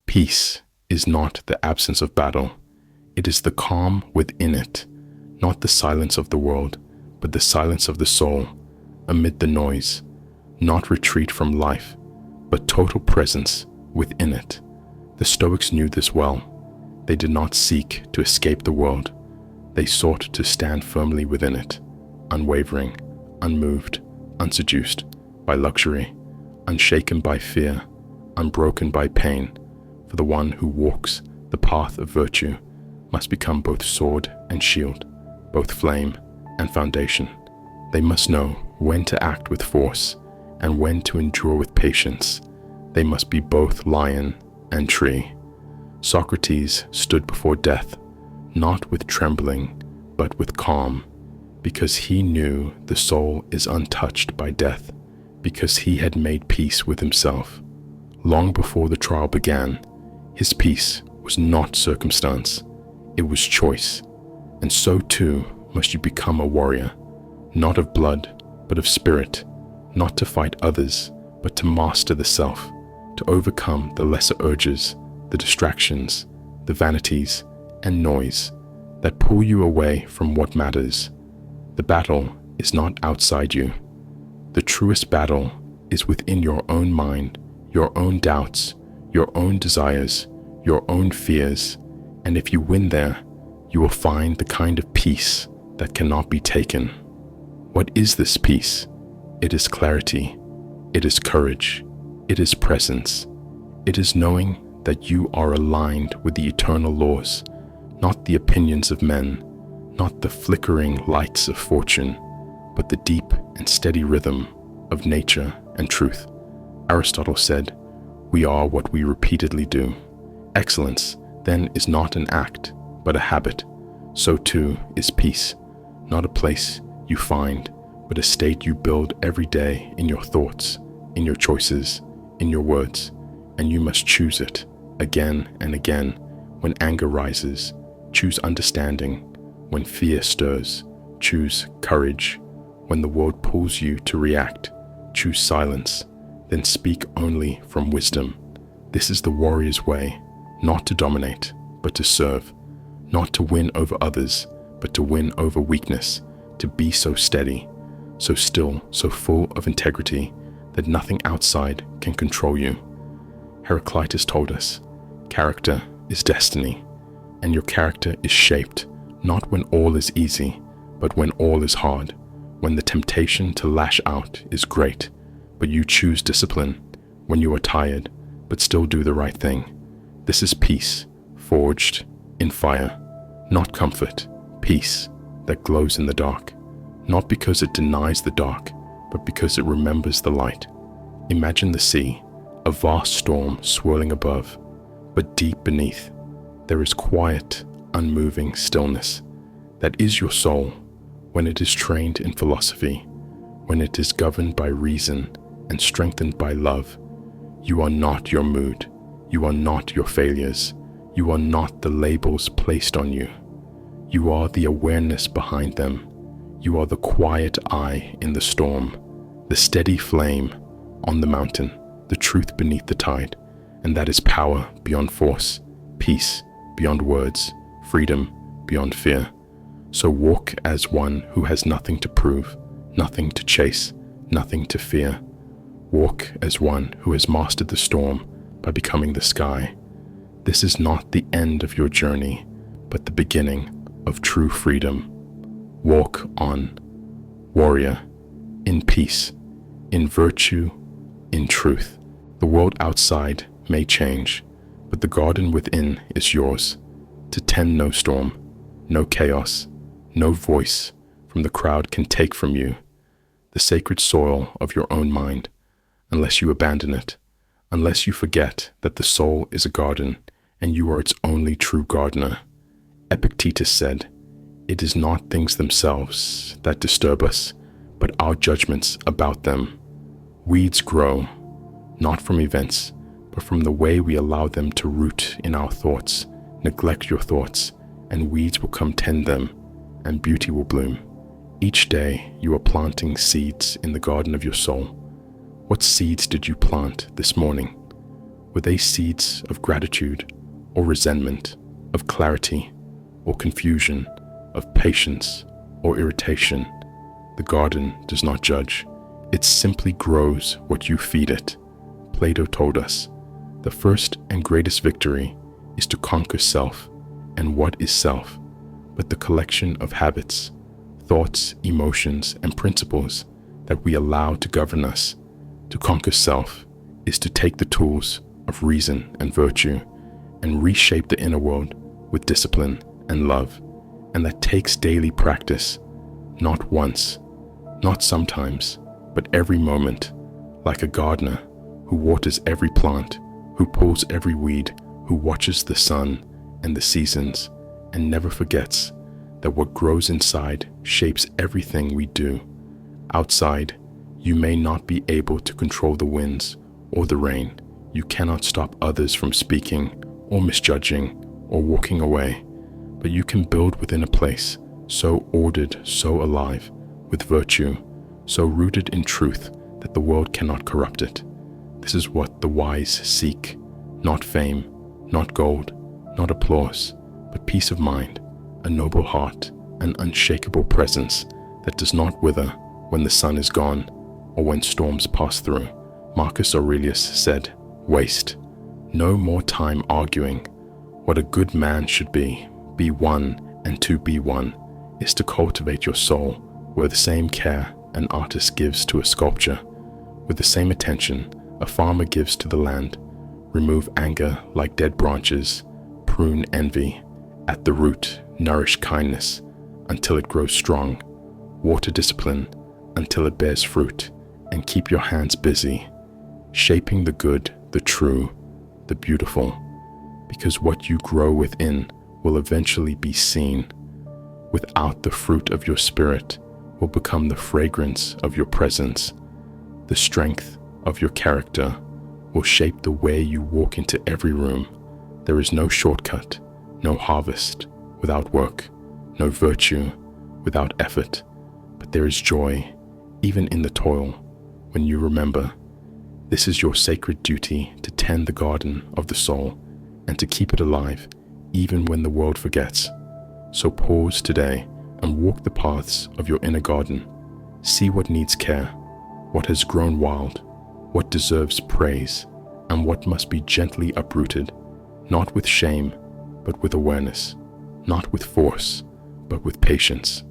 Peace is not the absence of battle. It is the calm within it, not the silence of the world, but the silence of the soul amid the noise, not retreat from life, but total presence within it. The Stoics knew this well. They did not seek to escape the world. They sought to stand firmly within it, unwavering, unmoved, unseduced by luxury, unshaken by fear, unbroken by pain. For the one who walks the path of virtue must become both sword and shield, both flame and foundation. They must know when to act with force and when to endure with patience. They must be both lion and tree. Socrates stood before death, not with trembling, but with calm, because he knew the soul is untouched by death, because he had made peace with himself. Long before the trial began, his peace was not circumstance, it was choice. And so too must you become a warrior, not of blood, but of spirit, not to fight others, but to master the self, to overcome the lesser urges, the distractions, the vanities and noise that pull you away from what matters. The battle is not outside you. The truest battle is within your own mind, your own doubts, your own desires, your own fears, and if you win there, you will find the kind of peace that cannot be taken. What is this peace? It is clarity, it is courage, it is presence, it is knowing that you are aligned with the eternal laws, not the opinions of men, not the flickering lights of fortune, but the deep and steady rhythm of nature and truth. Aristotle said, "We are what we repeatedly do." Excellence, then, is not an act, but a habit. So too is peace, not a place you find, but a state you build every day in your thoughts, in your choices, in your words, and you must choose it again and again. When anger rises, choose understanding. When fear stirs, choose courage. When the world pulls you to react, choose silence, then speak only from wisdom. This is the warrior's way, not to dominate, but to serve, not to win over others, but to win over weakness, to be so steady, so still, so full of integrity that nothing outside can control you. Heraclitus told us, character is destiny, and your character is shaped not when all is easy, but when all is hard, when the temptation to lash out is great, but you choose discipline, when you are tired, but still do the right thing. This is peace, forged in fire, not comfort, peace that glows in the dark, not because it denies the dark, but because it remembers the light. Imagine the sea, a vast storm swirling above, but deep beneath, there is quiet, unmoving stillness. That is your soul, when it is trained in philosophy, when it is governed by reason and strengthened by love. You are not your mood, you are not your failures, you are not the labels placed on you. You are the awareness behind them. You are the quiet eye in the storm, the steady flame on the mountain, the truth beneath the tide, and that is power beyond force, peace beyond words, freedom beyond fear. So walk as one who has nothing to prove, nothing to chase, nothing to fear. Walk as one who has mastered the storm by becoming the sky. This is not the end of your journey, but the beginning of true freedom. Walk on, warrior, in peace, in virtue, in truth. The world outside may change, but the garden within is yours, to tend no storm, no chaos, no voice from the crowd can take from you the sacred soil of your own mind, unless you abandon it, unless you forget that the soul is a garden and you are its only true gardener. Epictetus said, "It is not things themselves that disturb us, but our judgments about them." Weeds grow, not from events, but from the way we allow them to root in our thoughts. Neglect your thoughts, and weeds will come tend them, and beauty will bloom. Each day you are planting seeds in the garden of your soul. What seeds did you plant this morning? Were they seeds of gratitude or resentment, of clarity or confusion, of patience or irritation? The garden does not judge. It simply grows what you feed it. Plato told us, the first and greatest victory is to conquer self. And what is self but the collection of habits, thoughts, emotions, and principles that we allow to govern us? To conquer self is to take the tools of reason and virtue and reshape the inner world with discipline and love. And that takes daily practice, not once, not sometimes, but every moment, like a gardener who waters every plant, who pulls every weed, who watches the sun and the seasons, and never forgets that what grows inside shapes everything we do. Outside, you may not be able to control the winds or the rain. You cannot stop others from speaking or misjudging or walking away, but you can build within a place so ordered, so alive, with virtue, so rooted in truth that the world cannot corrupt it. This is what the wise seek, not fame, not gold, not applause, but peace of mind, a noble heart, an unshakable presence that does not wither when the sun is gone or when storms pass through. Marcus Aurelius said, "Waste no more time arguing what a good man should be. Be one, and to be one is to cultivate your soul with the same care an artist gives to a sculpture, with the same attention a farmer gives to the land. Remove anger like dead branches, prune envy. At the root, nourish kindness until it grows strong. Water discipline until it bears fruit, and keep your hands busy, shaping the good, the true, the beautiful, because what you grow within will eventually be seen. Without the fruit of your spirit will become the fragrance of your presence. The strength of your character will shape the way you walk into every room. There is no shortcut, no harvest without work, no virtue without effort, but there is joy even in the toil when you remember this is your sacred duty to tend the garden of the soul and to keep it alive even when the world forgets. So pause today and walk the paths of your inner garden. See what needs care, what has grown wild, what deserves praise, and what must be gently uprooted, not with shame, but with awareness, not with force, but with patience.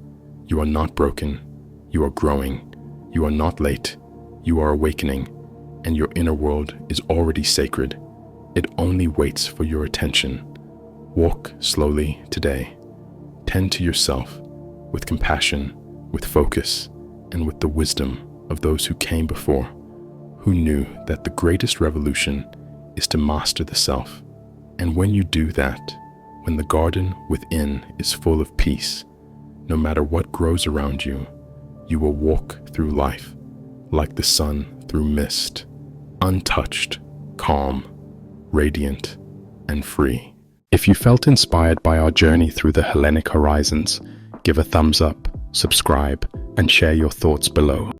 You are not broken, you are growing, you are not late, you are awakening, and your inner world is already sacred. It only waits for your attention. Walk slowly today. Tend to yourself with compassion, with focus, and with the wisdom of those who came before, who knew that the greatest revolution is to master the self. And when you do that, when the garden within is full of peace, no matter what grows around you, you will walk through life like the sun through mist, untouched, calm, radiant, and free. If you felt inspired by our journey through the Hellenic horizons, give a thumbs up, subscribe, and share your thoughts below.